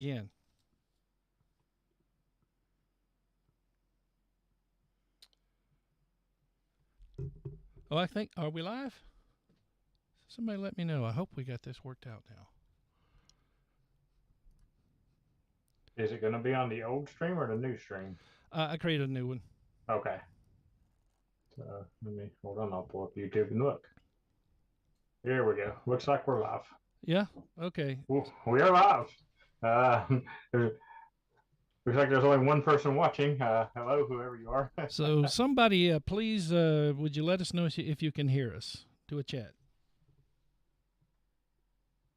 Again. Oh, I think, are we live? Somebody let me know. I hope we got this worked out now. Is it going to be on the old stream or the new stream? I created a new one. Okay. So let me hold on. I'll pull up YouTube and look. Here we go. Looks like we're live. Yeah? Okay. We are live. Uh, there's, looks like there's only one person watching. Hello, whoever you are. So somebody, please, would you let us know if you can hear us? Do a chat.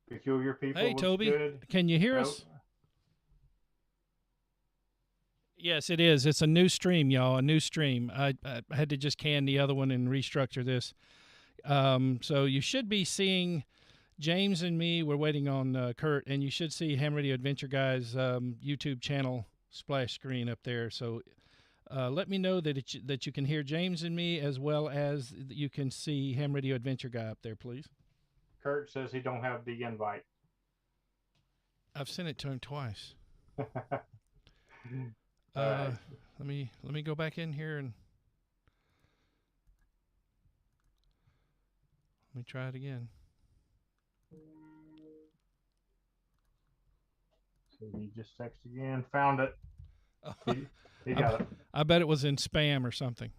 Peculiar people. Hey, Toby. Good. Can you hear us? Yes, it is. It's a new stream, y'all. A new stream. I had to just can the other one and restructure this. So you should be seeing James and me. We're waiting on Curt, and you should see Ham Radio Adventure Guy's YouTube channel splash screen up there. So let me know that you can hear James and me, as well as you can see Ham Radio Adventure Guy up there, please. Curt says he don't have the invite. I've sent it to him twice. Right. Let me go back in here and let me try it again. So he just texted again. Found it. He got it. I bet it was in spam or something.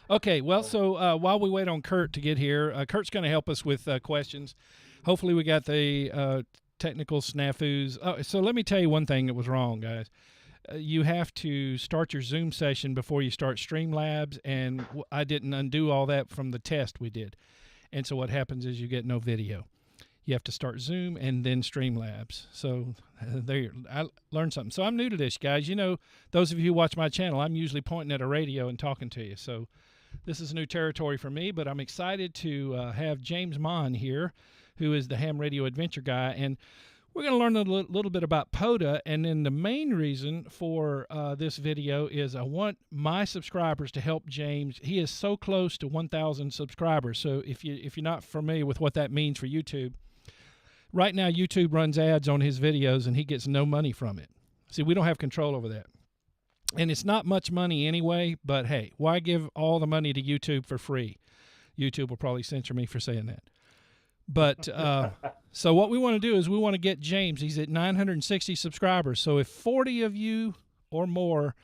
Okay, well, so while we wait on Curt to get here, Curt's going to help us with questions. Hopefully we got the technical snafus. Oh, so let me tell you one thing that was wrong, guys. You have to start your Zoom session before you start Streamlabs, and I didn't undo all that from the test we did. And so what happens is you get no video. You have to start Zoom and then Streamlabs. So there, I learned something. So I'm new to this, guys. You know, those of you who watch my channel, I'm usually pointing at a radio and talking to you. So this is new territory for me, but I'm excited to have James Mon here, who is the Ham Radio Adventure Guy. And we're going to learn a little bit about Pota, and then the main reason for this video is I want my subscribers to help James. He is so close to 1,000 subscribers. So if you're not familiar with what that means for YouTube, right now YouTube runs ads on his videos, and he gets no money from it. See, we don't have control over that. And it's not much money anyway, but hey, why give all the money to YouTube for free? YouTube will probably censor me for saying that. But so what we want to do is we want to get James. He's at 960 subscribers. So if 40 of you or more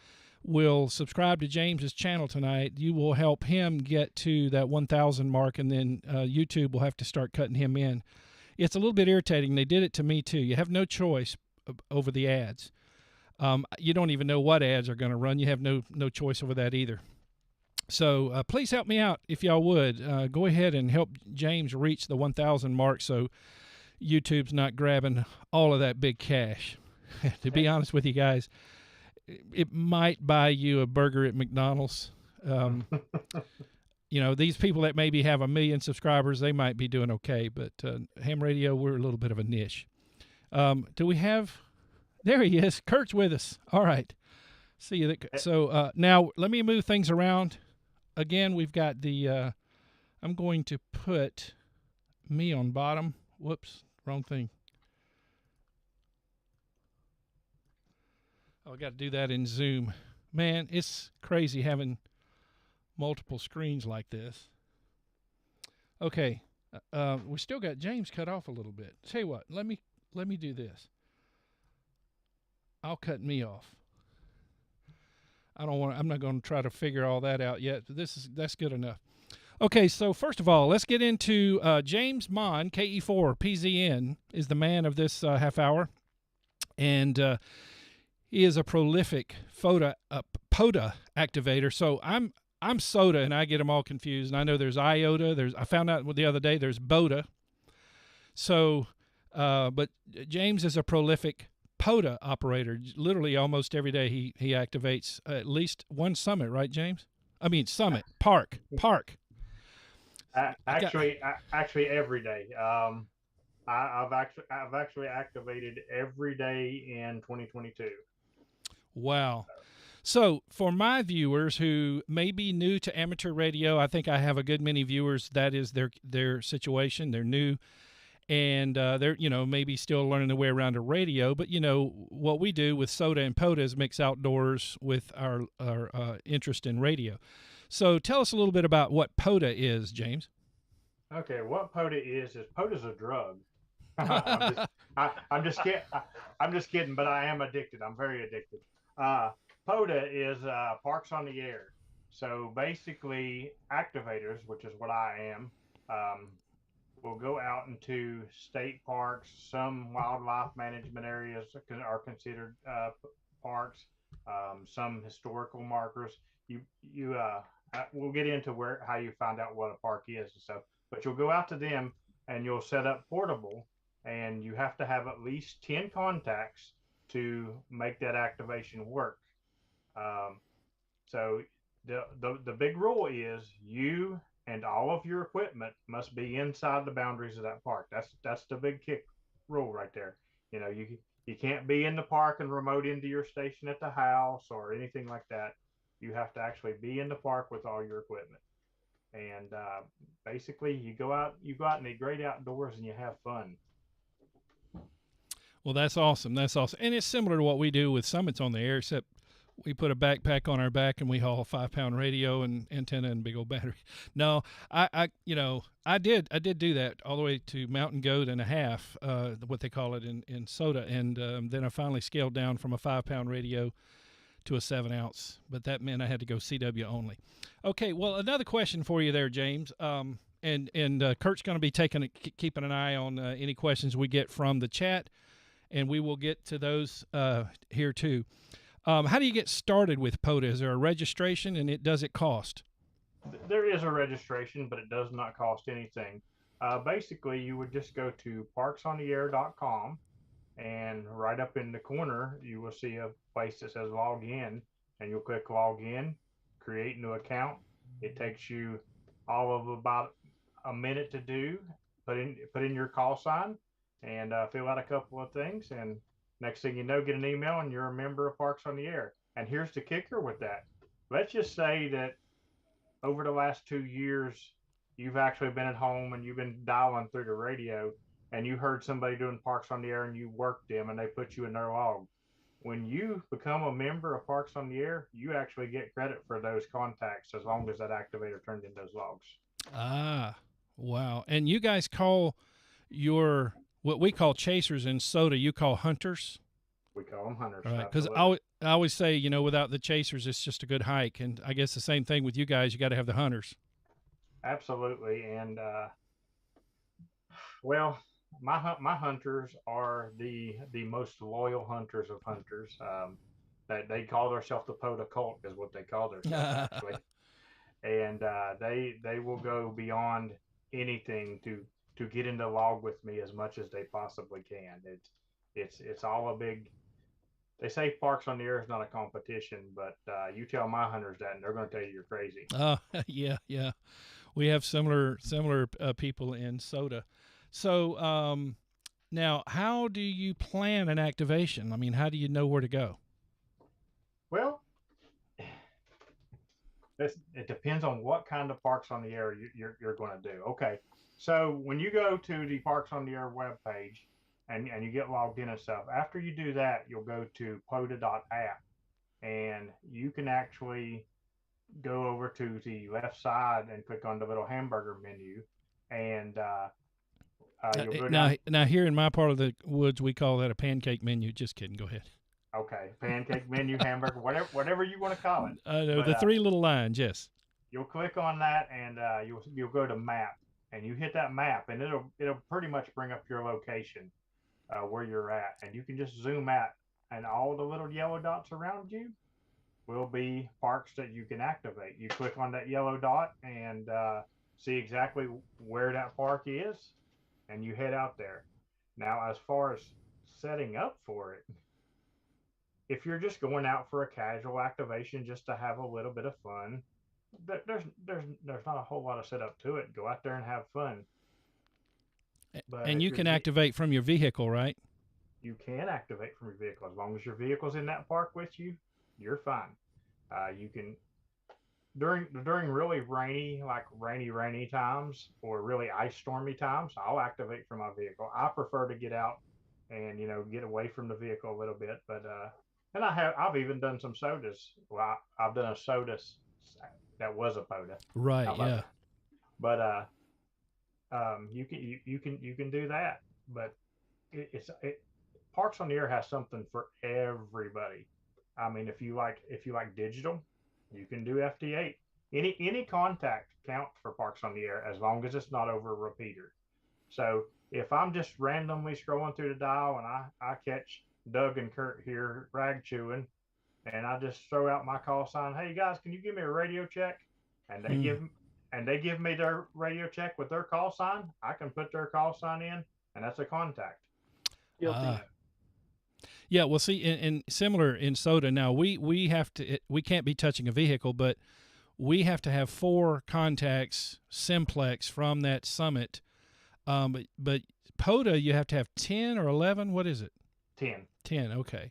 will subscribe to James's channel tonight, you will help him get to that 1,000 mark, and then YouTube will have to start cutting him in. It's a little bit irritating. They did it to me too. You have no choice over the ads. You don't even know what ads are going to run. You have no choice over that either. So please help me out if y'all would. Go ahead and help James reach the 1,000 mark so YouTube's not grabbing all of that big cash. To be honest with you guys, it might buy you a burger at McDonald's. You know, these people that maybe have 1 million subscribers, they might be doing okay. But Ham Radio, we're a little bit of a niche. Do we have... There he is. Curt's with us. All right. See you. So now let me move things around. Again, we've got the, I'm going to put me on bottom. Whoops, wrong thing. Oh, I got to do that in Zoom. Man, it's crazy having multiple screens like this. Okay, we still got James cut off a little bit. Tell you what, let me do this. I'll cut me off. I'm not going to try to figure all that out yet. That's good enough. Okay, so first of all, let's get into James Mon, KE4PZN, is the man of this half hour. And he is a prolific Pota activator. So I'm Sota, and I get them all confused. And I know there's IOTA. I found out the other day there's Bota. So, but James is a prolific Pota operator. Literally almost every day he activates at least one summit, right, James? I mean summit, park. Actually, every day. I've actually activated every day in 2022. Wow. So for my viewers who may be new to amateur radio, I think I have a good many viewers that is their situation. They're new. and they're maybe still learning their way around a radio. But what we do with Sota and Pota is mix outdoors with our interest in radio. So tell us a little bit about what Pota is, James. Okay, what Pota is Pota's a drug. I'm just kidding. I'm just kidding, but I am addicted. I'm very addicted. Pota is Parks on the Air. So basically, activators, which is what I am, will go out into state parks. Some wildlife management areas are considered parks. Some historical markers. We'll get into how you find out what a park is and stuff. But you'll go out to them and you'll set up portable, and you have to have at least 10 contacts to make that activation work. So the big rule is you and all of your equipment must be inside the boundaries of that park. That's the big kick rule right there. You can't be in the park and remote into your station at the house or anything like that. You have to actually be in the park with all your equipment. And basically, you go out in the great outdoors and you have fun. Well, that's awesome. That's awesome. And it's similar to what we do with Summits on the Air, except we put a backpack on our back and we haul a 5-pound radio and antenna and big old battery. No, I did do that all the way to Mountain Goat and a half, what they call it in Sota. And then I finally scaled down from a 5-pound radio to a 7-ounce, but that meant I had to go CW only. Okay, well, another question for you there, James. And Curt's going to be keeping an eye on any questions we get from the chat, and we will get to those here too. How do you get started with Pota? Is there a registration, and does it cost? There is a registration, but it does not cost anything. Basically, you would just go to parksontheair.com, and right up in the corner, you will see a place that says log in, and you'll click log in, create new account. It takes you all of about a minute to do. Put in your call sign and fill out a couple of things, and next thing you know, get an email and you're a member of Parks on the Air. And here's the kicker with that. Let's just say that over the last 2 years, you've actually been at home and you've been dialing through the radio, and you heard somebody doing Parks on the Air and you worked them and they put you in their log. When you become a member of Parks on the Air, you actually get credit for those contacts as long as that activator turned in those logs. Ah, wow. And you guys call what we call chasers in Sota, you call hunters? We call them hunters. Right, because I always say, without the chasers, it's just a good hike. And I guess the same thing with you guys, you got to have the hunters. Absolutely. And, well, my hunters are the most loyal hunters of hunters. They call themselves the Pota cult is what they call themselves, actually. And they will go beyond anything to get in the log with me as much as they possibly can. It's all a big. They say Parks on the Air is not a competition, but you tell my hunters that, and they're going to tell you you're crazy. Yeah. We have similar people in Sota. So now, how do you plan an activation? I mean, how do you know where to go? Well, it depends on what kind of Parks on the Air you're going to do. Okay, so when you go to the Parks on the Air webpage and you get logged in and stuff, after you do that, you'll go to pota.app, and you can actually go over to the left side and click on the little hamburger menu, and you'll go down. Now here in my part of the woods, we call that a pancake menu. Just kidding. Go ahead. Okay, pancake menu, hamburger, whatever you want to call it. The 3 little lines, yes. You'll click on that, and you'll go to map, and you hit that map, and it'll pretty much bring up your location where you're at, and you can just zoom out, and all the little yellow dots around you will be parks that you can activate. You click on that yellow dot and see exactly where that park is, and you head out there. Now, as far as setting up for it, if you're just going out for a casual activation just to have a little bit of fun, there's not a whole lot of setup to it. Go out there and have fun. But you can activate from your vehicle, right? You can activate from your vehicle. As long as your vehicle's in that park with you, you're fine. during really rainy times or really ice stormy times, I'll activate from my vehicle. I prefer to get out and get away from the vehicle a little bit. But and I've even done some sodas. Well, I've done a soda that was a Pota. Right. How about Yeah. that? But you can do that. But it Parks on the Air has something for everybody. I mean, if you like digital, you can do FT8. Any contact counts for Parks on the Air as long as it's not over a repeater. So if I'm just randomly scrolling through the dial and I catch Doug and Curt here rag chewing, and I just throw out my call sign, hey guys, can you give me a radio check? And they Mm. give me their radio check with their call sign. I can put their call sign in, and that's a contact. Guilty. Yeah, well, see, in similar in Sota now, we have to we can't be touching a vehicle, but we have to have 4 contacts simplex from that summit. But Pota, you have to have 10 or 11. What is it? 10. 10. Okay,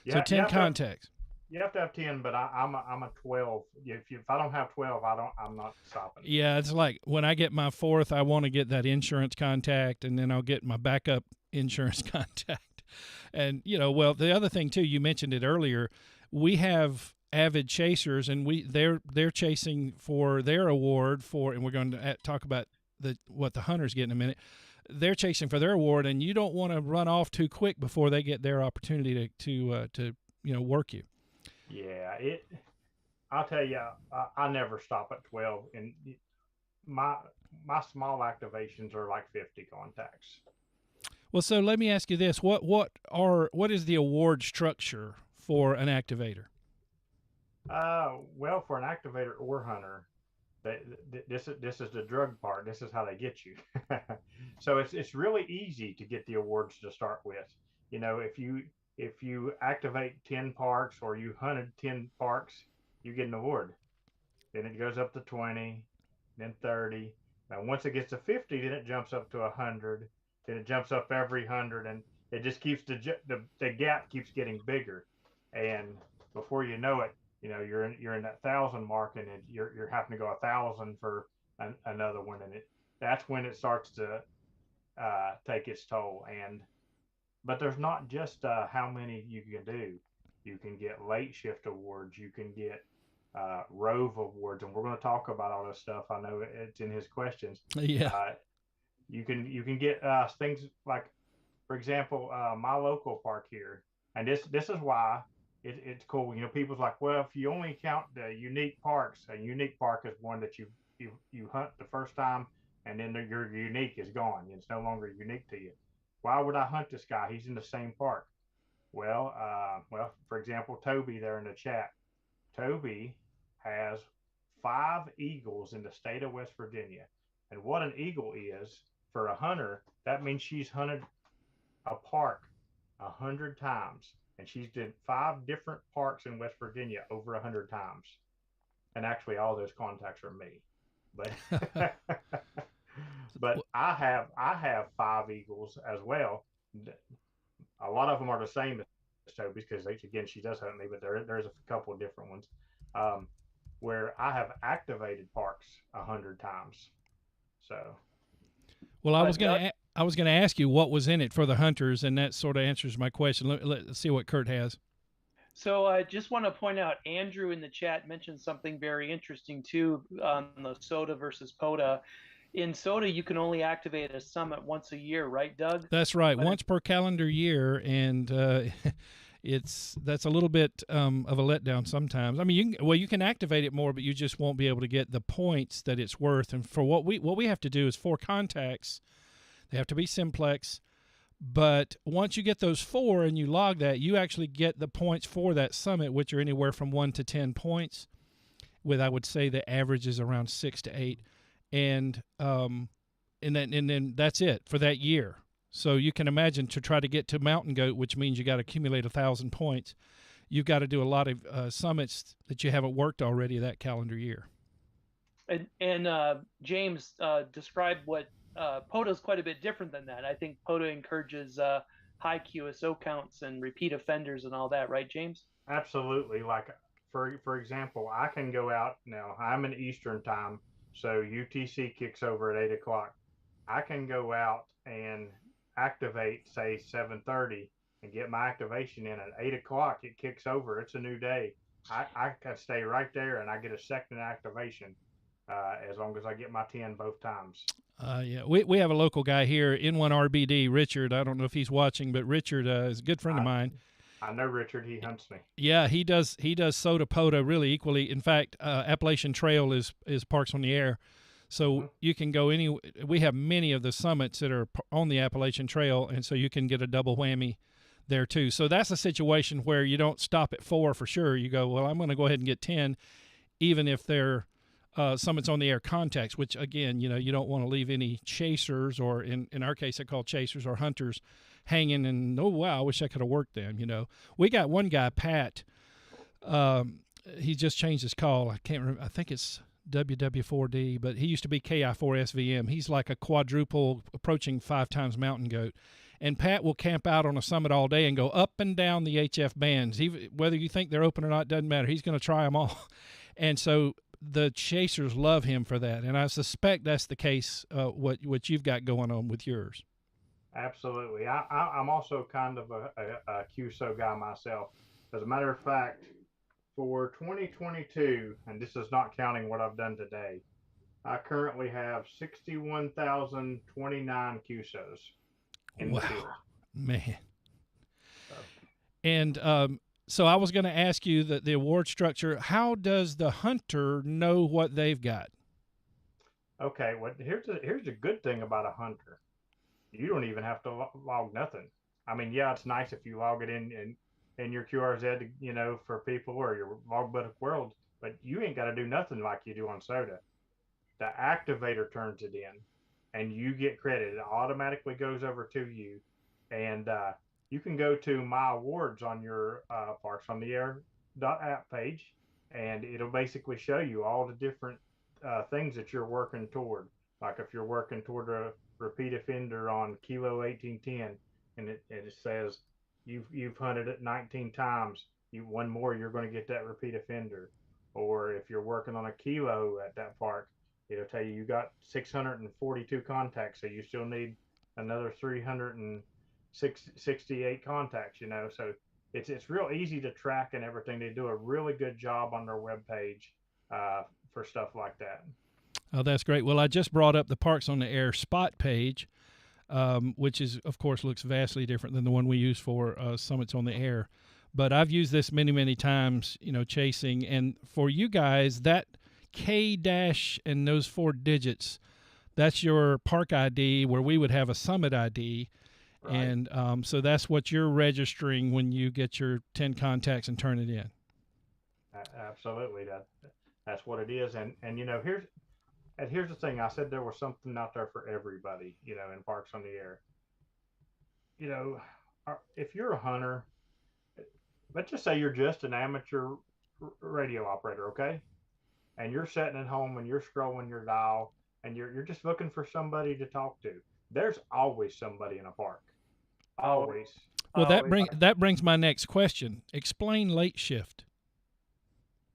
Yeah, so 10 contacts. You have to have 10, but I'm a 12. If I don't have 12, I'm not stopping. Yeah, it's like when I get my 4th, I want to get that insurance contact, and then I'll get my backup insurance contact. And well, the other thing too, you mentioned it earlier. We have avid chasers, and they're chasing for their award for, and we're going to talk about what the hunters get in a minute. They're chasing for their award, and you don't want to run off too quick before they get their opportunity to work you. Yeah, I'll tell you, I never stop at 12, and my small activations are like 50 contacts. Well, so let me ask you this: what is the award structure for an activator? Well, for an activator or hunter, this is the drug part. This is how they get you. So it's really easy to get the awards to start with. If you activate 10 parks or you hunted 10 parks, you get an award. Then it goes up to 20, then 30. Now once it gets to 50, then it jumps up to 100. Then it jumps up every 100, and it just keeps the gap keeps getting bigger. And before you know it, you're in that 1,000 mark, and you're having to go 1,000 for another one, and that's when it starts to take its toll. But there's not just how many you can do. You can get late shift awards. You can get Rove awards, and we're going to talk about all this stuff. I know it's in his questions. Yeah. You can get things like, for example, my local park here, and this is why it's cool. People's like, well, if you only count the unique parks, a unique park is one that you hunt the first time, and then your unique is gone. It's no longer unique to you. Why would I hunt this guy? He's in the same park. Well, for example, Toby there in the chat. Toby has 5 eagles in the state of West Virginia, and what an eagle is for a hunter, that means she's hunted a park 100 times, and she's did 5 different parks in West Virginia over 100 times. And actually, all those contacts are me. But but I have 5 eagles as well. A lot of them are the same as Toby's because again she does hunt me, but there's a couple of different ones where I have activated parks 100 times. So. Well, I was gonna ask you what was in it for the hunters, and that sort of answers my question. Let's see what Curt has. So I just want to point out, Andrew in the chat mentioned something very interesting too on the Sota versus Pota. In Sota, you can only activate a summit once a year, right, Doug? That's right, once per calendar year, and that's a little bit of a letdown sometimes. I mean, you can activate it more, but you just won't be able to get the points that it's worth. And for what we have to do is 4 contacts. They have to be simplex. But once you get those 4 and you log that, you actually get the points for that summit, which are anywhere from 1 to 10 points. With I would say the average is around 6 to 8, and then that's it for that year. So you can imagine to try to get to Mountain Goat, which means you got to accumulate 1,000 points. You've got to do a lot of summits that you haven't worked already that calendar year. And James described what Pota is quite a bit different than that. I think Pota encourages high QSO counts and repeat offenders and all that, right, James? Absolutely. Like for example, I can go out now. I'm in Eastern time, so UTC kicks over at 8 o'clock. I can go out and activate, say 7:30, and get my activation in at 8 o'clock. It kicks over. It's a new day. I can stay right there, and I get a second activation as long as I get my 10 both times. Yeah, we have a local guy here, N4HNH, Richard. I don't know if he's watching, but Richard is a good friend of mine. I know Richard. He hunts me. Yeah, he does Sota Pota really equally. In fact, Appalachian Trail is Parks on the Air, so you can go any. We have many of the summits that are on the Appalachian Trail, and so you can get a double whammy there too. So that's a situation where you don't stop at 4 for sure. You go, well, I'm going to go ahead and get 10, even if they're summits on the air contacts, which again, you don't want to leave any chasers, or in our case, they're called chasers or hunters, hanging and, oh, wow, I wish I could have worked them. We got one guy, Pat, he just changed his call. I can't remember. I think it's WW4D, but he used to be KI4SVM. He's like a quadruple approaching 5 times mountain goat. And Pat will camp out on a summit all day and go up and down the HF bands. Whether you think they're open or not, doesn't matter. He's going to try them all. And so the chasers love him for that. And I suspect that's the case, what you've got going on with yours. Absolutely. I'm also kind of a QSO guy myself. As a matter of fact, for 2022, and this is not counting what I've done today, I currently have 61,029 QSOs in the field. Man. And so I was going to ask you that the award structure, how does the hunter know what they've got? Okay, well, here's a good thing about a hunter. You don't even have to log nothing. I mean, yeah, it's nice if you log it in your QRZ, for people, or your Logbook World, but you ain't got to do nothing like you do on Sota. The activator turns it in, and you get credit. It automatically goes over to you, and you can go to my awards on your Parks on the Air app page, and it'll basically show you all the different things that you're working toward. Like if you're working toward a repeat offender on Kilo 1810, and it says you've hunted it 19 times, one more, you're going to get that repeat offender. Or if you're working on a kilo at that park, it'll tell you got 642 contacts, so you still need another 368 contacts. So it's real easy to track and everything. They do a really good job on their webpage for stuff like that. Oh, that's great. Well, I just brought up the Parks on the Air spot page, which is, of course, looks vastly different than the one we use for Summits on the Air. But I've used this many, many times, chasing. And for you guys, that K dash and those 4 digits, that's your park ID, where we would have a Summit ID. Right. And so that's what you're registering when you get your 10 contacts and turn it in. Absolutely. That's what it is. And here's the thing. I said there was something out there for everybody, in Parks on the Air. If you're a hunter, let's just say you're just an amateur radio operator, okay? And you're sitting at home and you're scrolling your dial and you're just looking for somebody to talk to. There's always somebody in a park. Always. Well, that brings my next question. Explain late shift.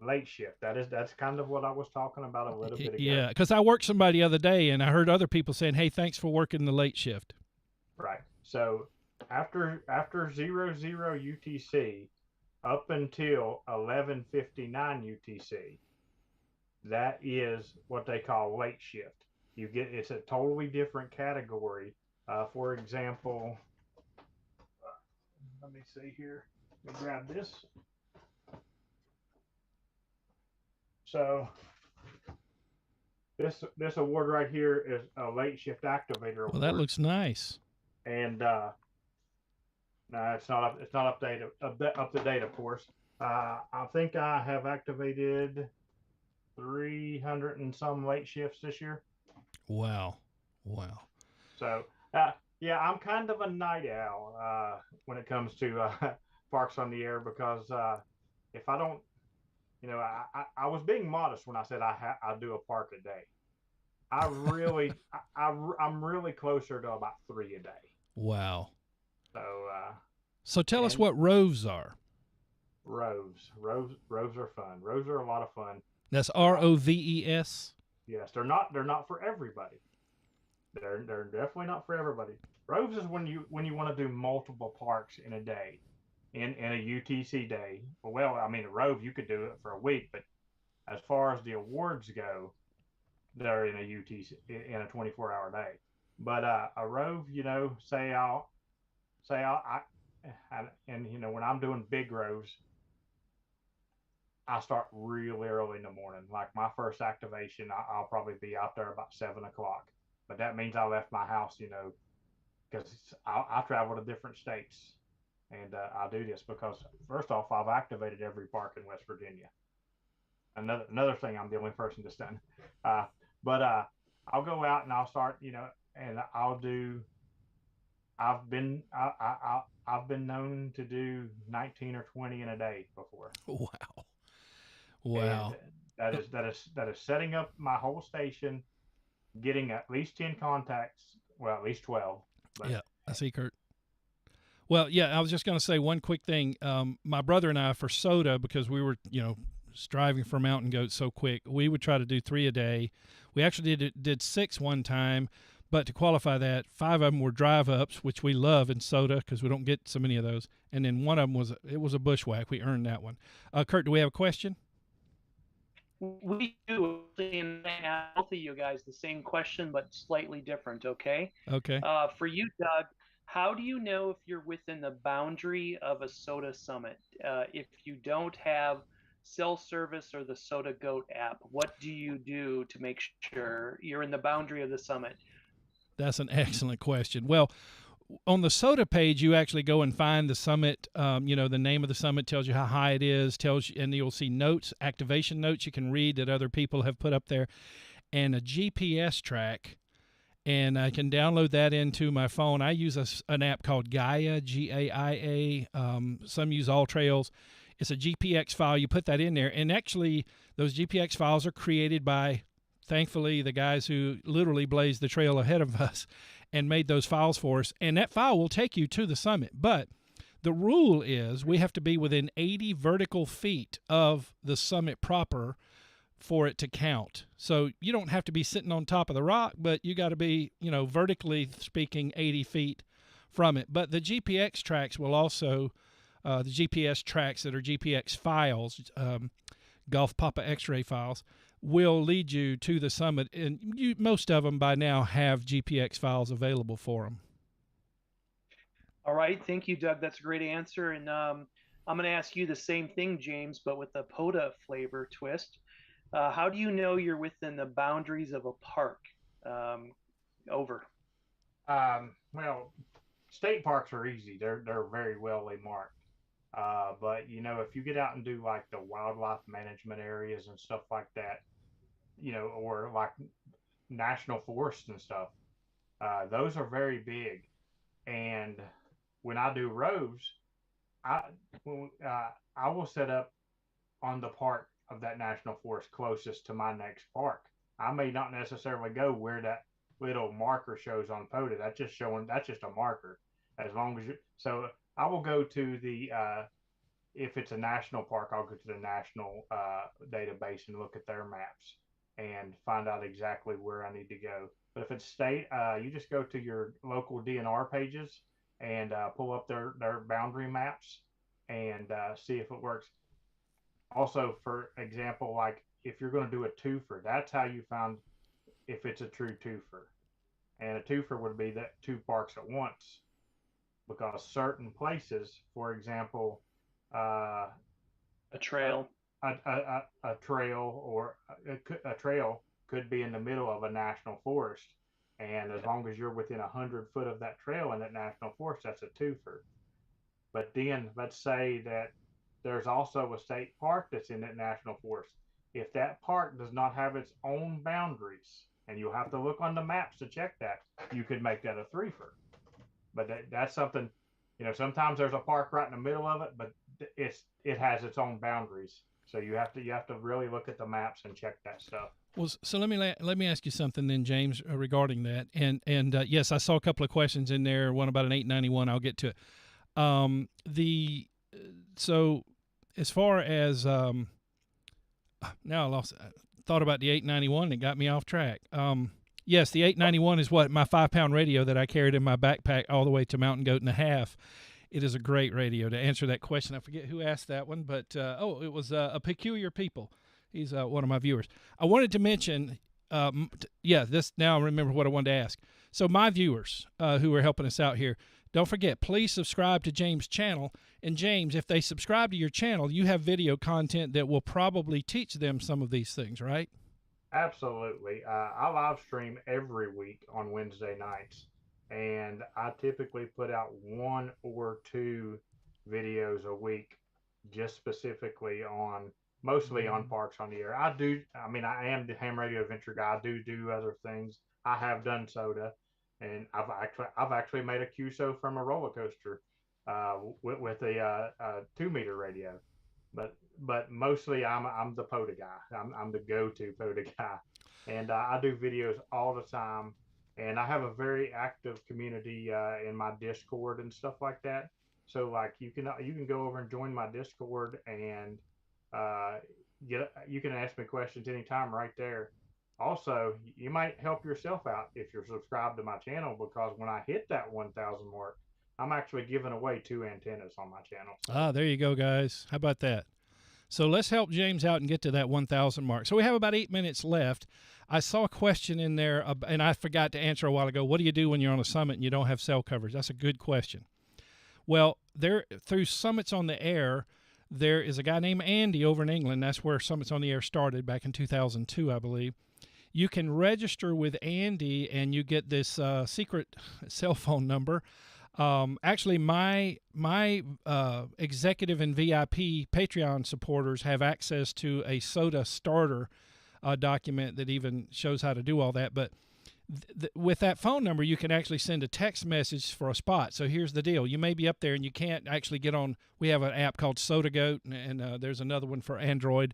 Late shift. That's kind of what I was talking about a little bit ago. Yeah, because I worked somebody the other day, and I heard other people saying, "Hey, thanks for working the late shift." Right. So after 00 UTC up until 11:59 UTC, that is what they call late shift. It's a totally different category. For example, let me see here. Let me grab this. So this award right here is a late shift activator award. Well, that looks nice. And no, it's not up to date, of course. I think I have activated 300 and some late shifts this year. Wow. So yeah, I'm kind of a night owl when it comes to Parks on the Air, because if I don't, I was being modest when I said I do a park a day. I'm really closer to about 3 a day. Wow. So tell us what roves are. Roves are fun. Roves are a lot of fun. That's ROVES. Yes, they're not for everybody. They're definitely not for everybody. Roves is when you want to do multiple parks in a day, in a UTC day. Well, I mean, a Rove you could do it for a week, but as far as the awards go, they're in a UTC in a 24-hour day. But a Rove, and when I'm doing big roves, I start really early in the morning. Like my first activation, I'll probably be out there about 7 o'clock. But that means I left my house, because I travel to different states, and I do this because first off, I've activated every park in West Virginia. Another thing, I'm the only person that's done. But I'll go out and I'll start, and I'll do. I've been known to do 19 or 20 in a day before. Wow. Wow. And that is setting up my whole station, getting at least 10 contacts, well, at least 12. But, yeah, I see, Curt. Well, yeah, I was just going to say one quick thing. My brother and I, for Sota, because we were, striving for mountain goats so quick, we would try to do 3 a day. We actually did 6 one time, but to qualify that, 5 of them were drive ups, which we love in Sota because we don't get so many of those. And then one of them was a bushwhack. We earned that one. Curt, do we have a question? We do, and I ask both of you guys the same question, but slightly different. Okay. Okay. For you, Doug, how do you know if you're within the boundary of a Sota summit? If you don't have cell service or the Sota Goat app, what do you do to make sure you're in the boundary of the summit? That's an excellent question. Well, on the Sota page, you actually go and find the summit. The name of the summit tells you how high it is, and you'll see notes, activation notes you can read that other people have put up there, and a GPS track. And I can download that into my phone. I use an app called Gaia, Gaia. Some use All Trails. It's a GPX file. You put that in there, and actually, those GPX files are created by, thankfully, the guys who literally blazed the trail ahead of us and made those files for us. And that file will take you to the summit. But the rule is we have to be within 80 vertical feet of the summit proper for it to count. So you don't have to be sitting on top of the rock, but you got to be, vertically speaking, 80 feet from it. But the GPX tracks will also, the GPS tracks that are GPX files, Golf Papa X-ray files, will lead you to the summit. And most of them by now have GPX files available for them. All right. Thank you, Doug. That's a great answer. And I'm going to ask you the same thing, James, but with a Pota flavor twist. How do you know you're within the boundaries of a park? Over. Well, state parks are easy. They're very well marked. But if you get out and do like the wildlife management areas and stuff like that, or like national forests and stuff, those are very big. And when I do roves, I will set up on the part of that national forest closest to my next park. I may not necessarily go where that little marker shows on Pota. That's just a marker. As long as so I will go to the if it's a national park, I'll go to the national database and look at their maps and find out exactly where I need to go. But if it's state, you just go to your local DNR pages and pull up their boundary maps and see if it works. Also, for example, like if you're going to do a twofer, that's how you found if it's a true twofer. And a twofer would be that 2 parks at once, because certain places, for example, a trail, a trail or a trail could be in the middle of a national forest, and as long as you're within 100 foot of that trail in that national forest, that's a twofer. But then let's say that there's also a state park that's in that national forest. If that park does not have its own boundaries, and you'll have to look on the maps to check that, you could make that a threefer. But that's something, sometimes there's a park right in the middle of it, but it has its own boundaries. So you have to really look at the maps and check that stuff. Well, so let me ask you something then, James, regarding that. And yes, I saw a couple of questions in there. One about an 891. I'll get to it. So as far as now I lost. Thought about the 891 and it got me off track. Yes, the 891 is what my 5-pound radio that I carried in my backpack all the way to Mountain Goat and a Half. It is a great radio. To answer that question, I forget who asked that one, but it was a Peculiar People. He's one of my viewers. I wanted to mention, this now I remember what I wanted to ask. So my viewers who are helping us out here, don't forget, please subscribe to James' channel. And James, if they subscribe to your channel, you have video content that will probably teach them some of these things, right? Absolutely. I live stream every week on Wednesday nights, and I typically put out 1 or 2 videos a week, just specifically mostly on Parks on the Air. I am the ham radio adventure guy. I do other things. I have done Sota, and I've actually made a QSO from a roller coaster with a 2-meter radio. But mostly I'm the Pota guy. I'm the go-to Pota guy, and I do videos all the time. And I have a very active community in my Discord and stuff like that. So like you can go over and join my Discord, and you can ask me questions anytime right there. Also, you might help yourself out if you're subscribed to my channel, because when I hit that 1,000 mark, I'm actually giving away 2 antennas on my channel. Ah, there you go, guys. How about that? So let's help James out and get to that 1,000 mark. So we have about 8 minutes left. I saw a question in there, and I forgot to answer a while ago. What do you do when you're on a summit and you don't have cell coverage? That's a good question. Well, through Summits on the Air, there is a guy named Andy over in England. That's where Summits on the Air started back in 2002, I believe. You can register with Andy, and you get this secret cell phone number. Actually, my executive and VIP Patreon supporters have access to a Sota starter document that even shows how to do all that. But with that phone number, you can actually send a text message for a spot. So here's the deal. You may be up there and you can't actually get on. We have an app called Sota Goat, and there's another one for Android.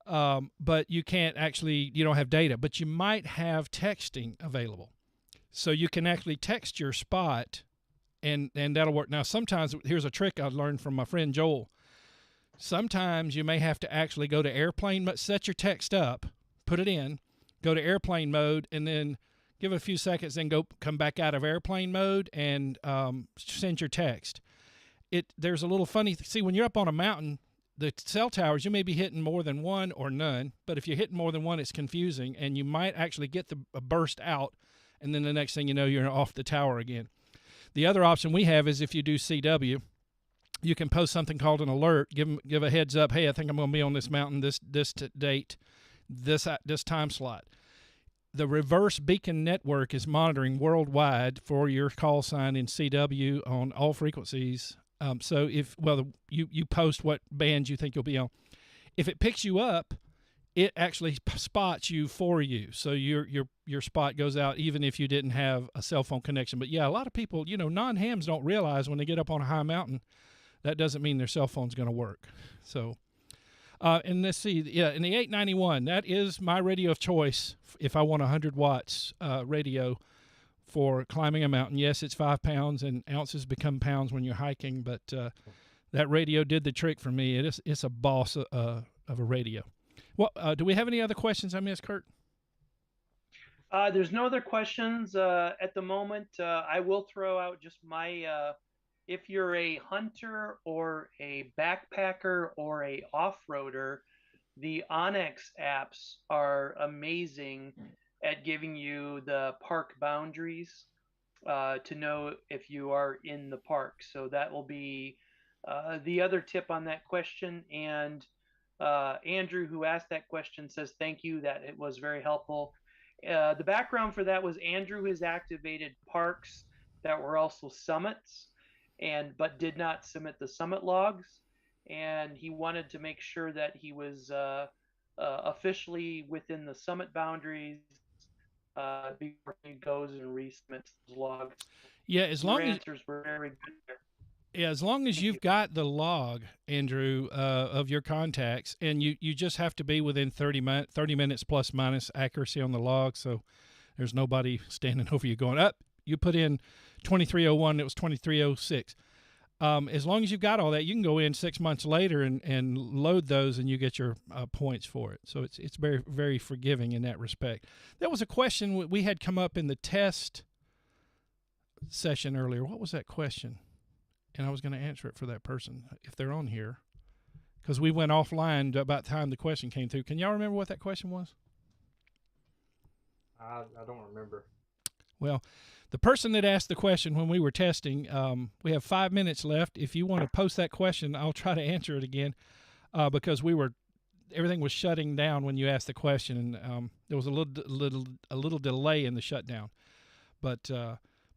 But you can't actually, you don't have data, but you might have texting available. So you can actually text your spot, and that'll work. Now, sometimes, here's a trick I learned from my friend Joel. Sometimes you may have to actually go to airplane mode, set your text up, put it in, go to airplane mode, and then give it a few seconds, then come back out of airplane mode and send your text. There's a little funny, see, when you're up on a mountain, the cell towers, you may be hitting more than one or none, but if you're hitting more than one, it's confusing, and you might actually get a burst out, and then the next thing you know, you're off the tower again. The other option we have is if you do CW, you can post something called an alert, give a heads up, hey, I think I'm going to be on this mountain this date, this time slot. The reverse beacon network is monitoring worldwide for your call sign in CW on all frequencies. So you post what bands you think you'll be on. If it picks you up, it actually spots you for you. So your spot goes out even if you didn't have a cell phone connection. But yeah, a lot of people, non-hams don't realize when they get up on a high mountain, that doesn't mean their cell phone's going to work. So, and let's see, in the 891, that is my radio of choice if I want 100 watts radio for climbing a mountain. Yes, it's 5 pounds, and ounces become pounds when you're hiking, but that radio did the trick for me. It's a boss of a radio. Well, do we have any other questions I missed, Curt? There's no other questions at the moment. I will throw out just my, if you're a hunter or a backpacker or a off-roader, the Onyx apps are amazing at giving you the park boundaries to know if you are in the park. So that will be the other tip on that question. And Andrew, who asked that question, says thank you, that it was very helpful. The background for that was Andrew has activated parks that were also summits, but did not submit the summit logs, and he wanted to make sure that he was officially within the summit boundaries before he goes and resubmits the logs. Yeah, as long as answers were very good there. Yeah, as long as you've got the log, Andrew, of your contacts, and you just have to be within 30 minutes plus minus accuracy on the log, so there's nobody standing over you going, up. You put in 2301, it was 2306. As long as you've got all that, you can go in 6 months later and load those, and you get your points for it. So it's very, very forgiving in that respect. There was a question we had come up in the test session earlier. What was that question? And I was going to answer it for that person if they're on here, because we went offline about the time the question came through. Can y'all remember what that question was? I don't remember. Well, the person that asked the question when we were testing, we have 5 minutes left. If you want to post that question, I'll try to answer it again, because everything was shutting down when you asked the question, and there was a little delay in the shutdown. But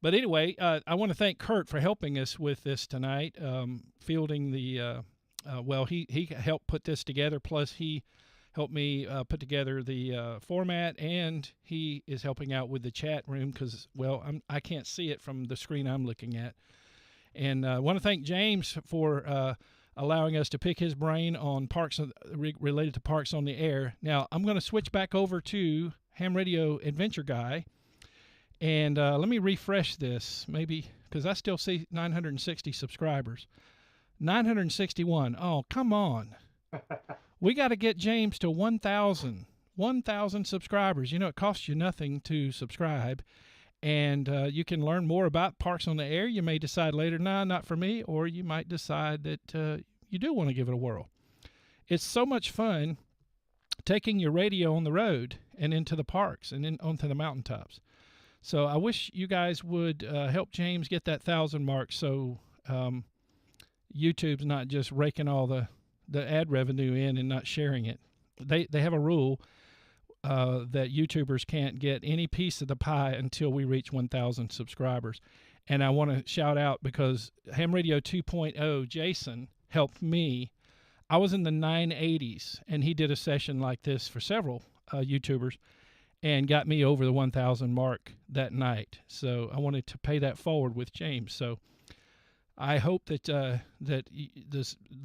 anyway, I want to thank Curt for helping us with this tonight, fielding the. He helped put this together. Plus, he helped me put together the format, and he is helping out with the chat room because, I can't see it from the screen I'm looking at. And I want to thank James for allowing us to pick his brain on parks related to Parks on the Air. Now, I'm going to switch back over to Ham Radio Adventure Guy, and let me refresh this, maybe, because I still see 960 subscribers. 961. Oh, come on. We got to get James to 1,000 subscribers. You know, it costs you nothing to subscribe, and you can learn more about Parks on the Air. You may decide later, nah, not for me, or you might decide that you do want to give it a whirl. It's so much fun taking your radio on the road and into the parks and onto the mountaintops. So I wish you guys would help James get that 1,000 mark, so YouTube's not just raking all the ad revenue in and not sharing it. They have a rule that YouTubers can't get any piece of the pie until we reach 1,000 subscribers. And I want to shout out because Ham Radio 2.0, Jason, helped me. I was in the 980s, and he did a session like this for several YouTubers and got me over the 1,000 mark that night. So I wanted to pay that forward with James. So I hope that the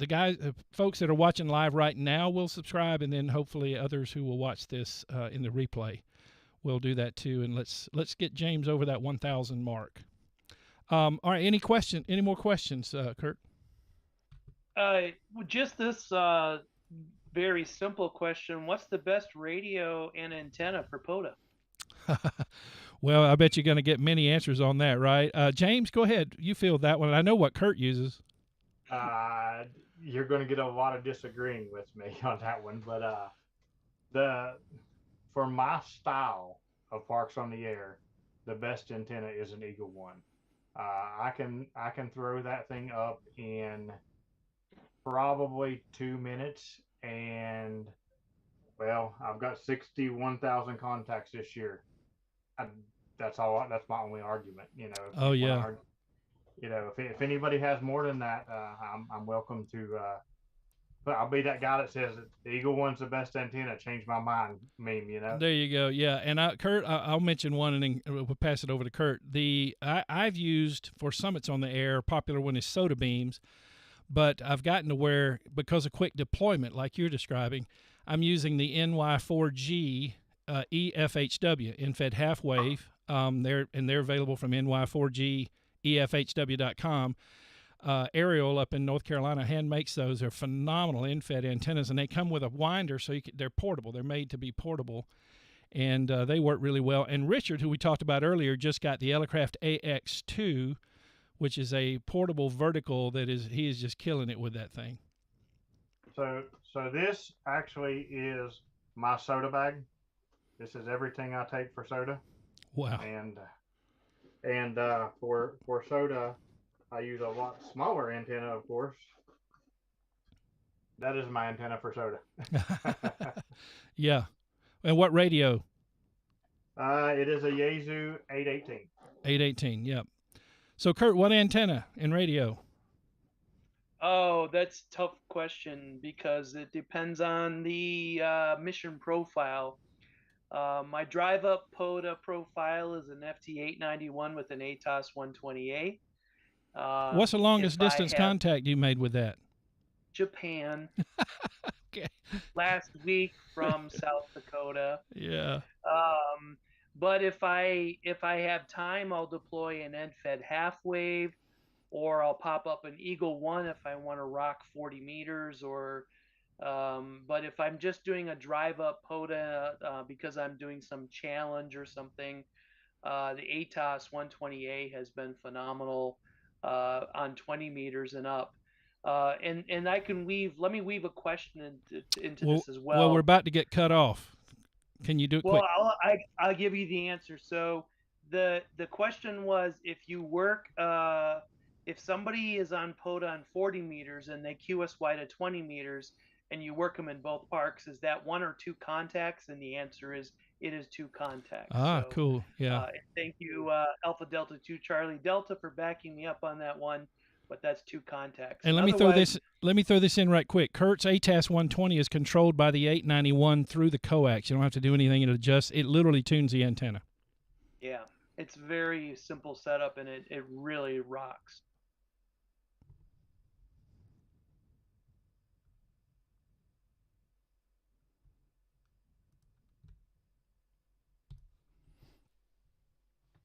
guys, folks that are watching live right now will subscribe, and then hopefully others who will watch this in the replay will do that too. And let's get James over that 1,000 mark. All right, any more questions, Curt? Just this very simple question: what's the best radio and antenna for Pota? Well, I bet you're going to get many answers on that, right? James, go ahead. You field that one. I know what Curt uses. You're going to get a lot of disagreeing with me on that one, but for my style of Parks on the Air, the best antenna is an Eagle One. I can throw that thing up in probably 2 minutes, and I've got 61,000 contacts this year. That's my only argument, you know. Oh yeah. You know, if anybody has more than that, I'm welcome to. But I'll be that guy that says that the Eagle One's the best antenna. Change my mind, meme. You know. There you go. Yeah, and Curt, I'll mention one, and then we'll pass it over to Curt. I've used for summits on the air. Popular one is Sota beams, but I've gotten to where, because of quick deployment, like you're describing, I'm using the N4HNH EFHW, infed half wave. They're available from ny4gefhw.com. Ariel up in North Carolina hand makes those. They're phenomenal infed antennas, and they come with a winder, so they're portable. They're made to be portable, and they work really well. And Richard, who we talked about earlier, just got the Elecraft AX2, which is a portable vertical he is just killing it with that thing. So this actually is my Sota bag. This is everything I take for Sota. Wow. And for Sota, I use a lot smaller antenna, of course. That is my antenna for Sota. Yeah. And what radio? It is a Yaesu 818. 818, yep. So, Curt, what antenna in radio? Oh, that's a tough question because it depends on the mission profile. My drive-up Pota profile is an FT891 with an ATOS 128. What's the longest distance contact you made with that? Japan. Okay. Last week from South Dakota. Yeah. But if I have time, I'll deploy an end-fed half wave or I'll pop up an Eagle 1 if I want to rock 40 meters, or but if I'm just doing a drive up Pota because I'm doing some challenge or something, the ATOS 120A has been phenomenal on 20 meters and up. And I can weave. Let me weave a question into this as well. Well, we're about to get cut off. Can you do it quick? Well, I'll give you the answer. So the question was, if you work, if somebody is on Pota on 40 meters and they QSY to 20 meters, and you work them in both parks, is that 1 or 2 contacts? And the answer is it is 2 contacts. Ah, so, cool. Yeah. Thank you, Alpha Delta 2 Charlie Delta, for backing me up on that one. But that's 2 contacts. And let me throw this in right quick. Curt's ATAS 120 is controlled by the 891 through the coax. You don't have to do anything. It literally tunes the antenna. Yeah, it's very simple setup, and it really rocks.